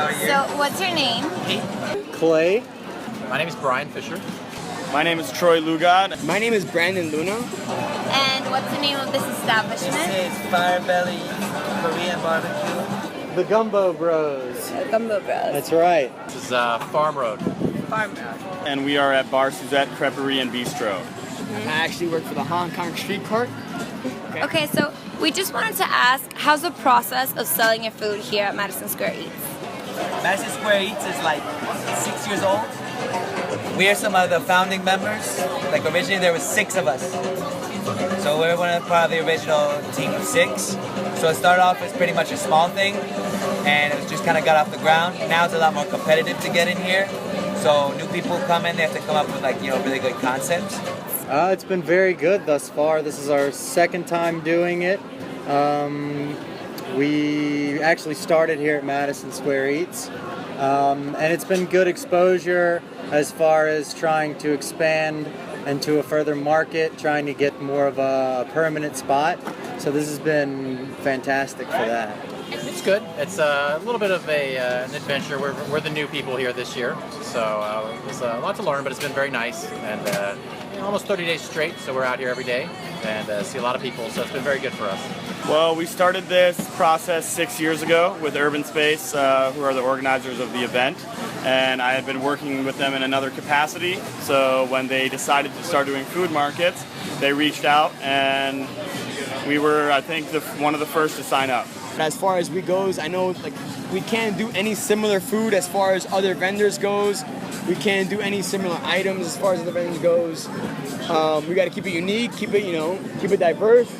are you? So, what's your name? Clay. My name is Brian Fisher. My name is Troy Lugod. My name is Brandon Luna. And what's the name of this establishment? This is Fire Belly Korean barbecue. The Gumbo Bros. Gumbo Bros. That's right. This is Farm Road. And we are at Bar Suzette Creperie and Bistro. I actually work for the Hong Kong street cart. Okay, so we just wanted to ask, how's the process of selling your food here at Madison Square Eats? Madison Square Eats is like 6 years old. We are some of the founding members. Like originally there was 6 of us. So we're part of the original team of 6. So it started off as pretty much a small thing and it was just kind of got off the ground. Now it's a lot more competitive to get in here. So new people come in, they have to come up with really good concepts. It's been very good thus far. This is our second time doing it. We actually started here at Madison Square Eats. And it's been good exposure as far as trying to expand into a further market, trying to get more of a permanent spot. So this has been fantastic for that. It's good. It's a little bit of an adventure. We're the new people here this year, so there's a lot to learn, but it's been very nice. And almost 30 days straight, so we're out here every day and see a lot of people, so it's been very good for us. Well, we started this process 6 years ago with Urban Space, who are the organizers of the event, and I had been working with them in another capacity. So when they decided to start doing food markets, they reached out, and we were, I think, one of the first to sign up. As far as we goes, I know we can't do any similar food as far as other vendors goes. We can't do any similar items as far as other vendors goes. We got to keep it unique, keep it diverse.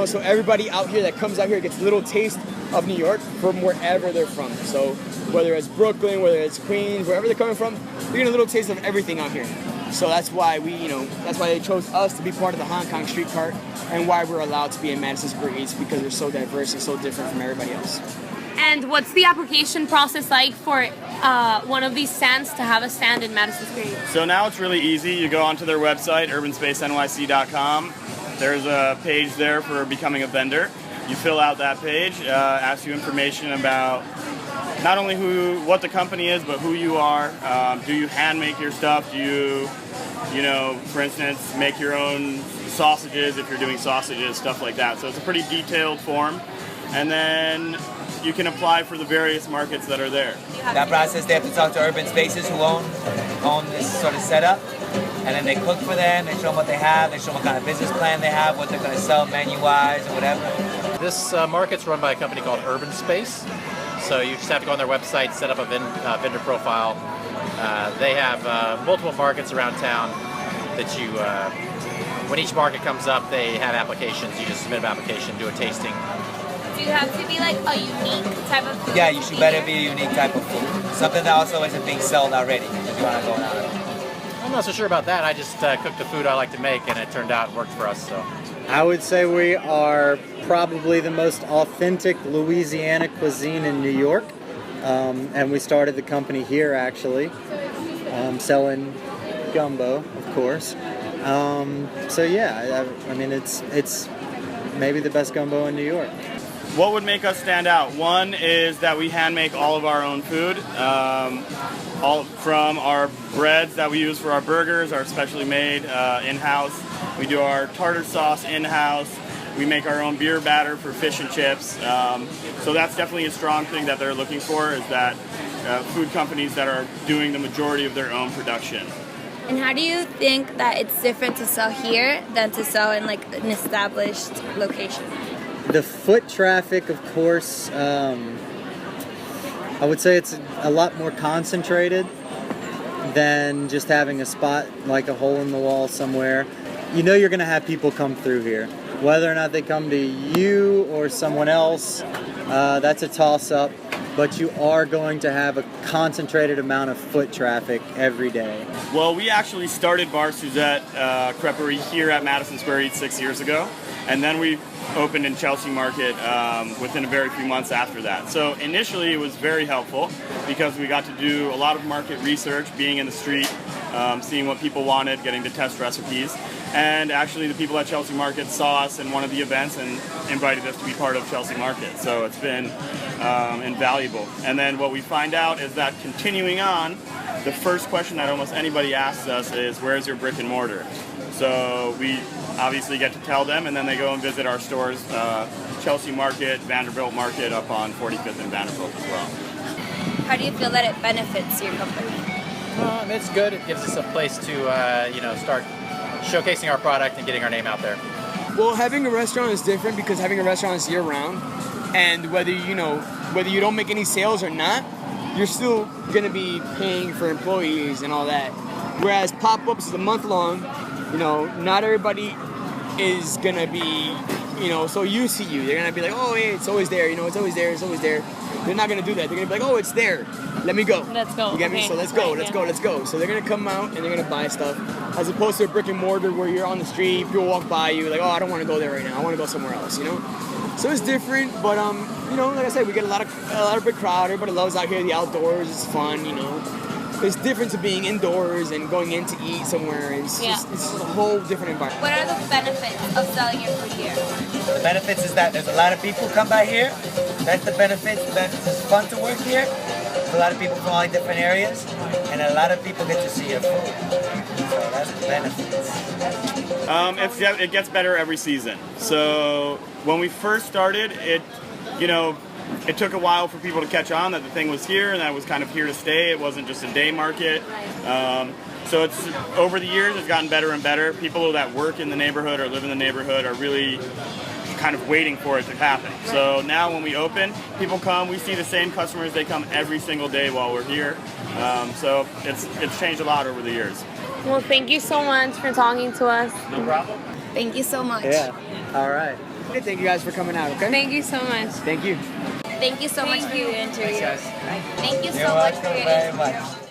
So everybody out here that comes out here gets a little taste of New York from wherever they're from. So whether it's Brooklyn, whether it's Queens, wherever they're coming from, they're getting a little taste of everything out here. So that's why that's why they chose us to be part of the Hong Kong street cart and why we're allowed to be in Madison Square Eats, because we're so diverse and so different from everybody else. And what's the application process like for one of these stands to have a stand in Madison Square Eats? So now it's really easy. You go onto their website, urbanspaceny.com. There's a page there for becoming a vendor. You fill out that page, asks you information about not only what the company is, but who you are. Do you hand make your stuff? Do you, for instance, make your own sausages if you're doing sausages, stuff like that. So it's a pretty detailed form. And then you can apply for the various markets that are there. That process, they have to talk to Urban Spaces who own this sort of setup. And then they cook for them, they show them what they have, they show them what kind of business plan they have, what they're going to sell menu-wise or whatever. This market's run by a company called Urban Space. So you just have to go on their website, set up a vendor profile. They have multiple markets around town that you, when each market comes up, they have applications. You just submit an application, do a tasting. Do you have to be like a unique type of food? Yeah, you should better be a unique type of food. Something that also isn't being sold already if you want to go out. I'm not so sure about that. I just cooked the food I like to make, and it turned out it worked for us. So I would say we are probably the most authentic Louisiana cuisine in New York. And we started the company here, actually, selling gumbo, of course. So yeah, I mean, it's maybe the best gumbo in New York. What would make us stand out? One is that we hand make all of our own food, all from our breads that we use for our burgers are specially made in-house. We do our tartar sauce in-house. We make our own beer batter for fish and chips. So that's definitely a strong thing that they're looking for, is that food companies that are doing the majority of their own production. And how do you think that it's different to sell here than to sell in like an established location? The foot traffic, of course, I would say it's a lot more concentrated than just having a spot like a hole in the wall somewhere. You're going to have people come through here. Whether or not they come to you or someone else, that's a toss-up. But you are going to have a concentrated amount of foot traffic every day. Well, we actually started Bar Suzette Creperie here at Madison Square Eats 6 years ago. And then we opened in Chelsea Market within a very few months after that. So initially it was very helpful because we got to do a lot of market research, being in the street, seeing what people wanted, getting to test recipes. And actually, the people at Chelsea Market saw us in one of the events and invited us to be part of Chelsea Market. So it's been invaluable. And then what we find out is that continuing on, the first question that almost anybody asks us is, where's your brick and mortar? So we obviously get to tell them, and then they go and visit our stores, Chelsea Market, Vanderbilt Market up on 45th and Vanderbilt as well. How do you feel that it benefits your company? It's good. It gives us a place to, start showcasing our product and getting our name out there. Well, having a restaurant is different because having a restaurant is year-round, and whether you don't make any sales or not, you're still gonna be paying for employees and all that. Whereas pop-ups is a month long. Not everybody is gonna be, so used to you. They're gonna be like, oh, hey, it's always there. It's always there. It's always there. They're not gonna do that. They're gonna be like, oh, it's there. Let me go. Let's go. You get me? Okay. So let's go. Let's go. Let's go. So they're gonna come out and they're gonna buy stuff, as opposed to a brick and mortar where you're on the street, people walk by you, like, oh, I don't want to go there right now. I want to go somewhere else. So it's different, but like I said, we get a lot of big crowd. Everybody loves out here. The outdoors is fun. There's difference of being indoors and going in to eat somewhere. It's just a whole different environment. What are the benefits of selling your food here? The benefits is that there's a lot of people come by here. That's the benefits. The benefits is fun to work here. There's a lot of people from all different areas, and a lot of people get to see your food. So that's the benefits. It gets better every season. So when we first started, it took a while for people to catch on that the thing was here and that it was kind of here to stay. It wasn't just a day market. So it's over the years, it's gotten better and better. People that work in the neighborhood or live in the neighborhood are really kind of waiting for it to happen. So now when we open, people come, we see the same customers, they come every single day while we're here. So it's changed a lot over the years. Well, thank you so much for talking to us. No problem. Thank you so much. Yeah. All right. Hey, thank you guys for coming out, okay? Thank you so much. Thank you. Thank you so much for your interview. Thanks, guys. Thank you You're so much welcome for your very interview. much.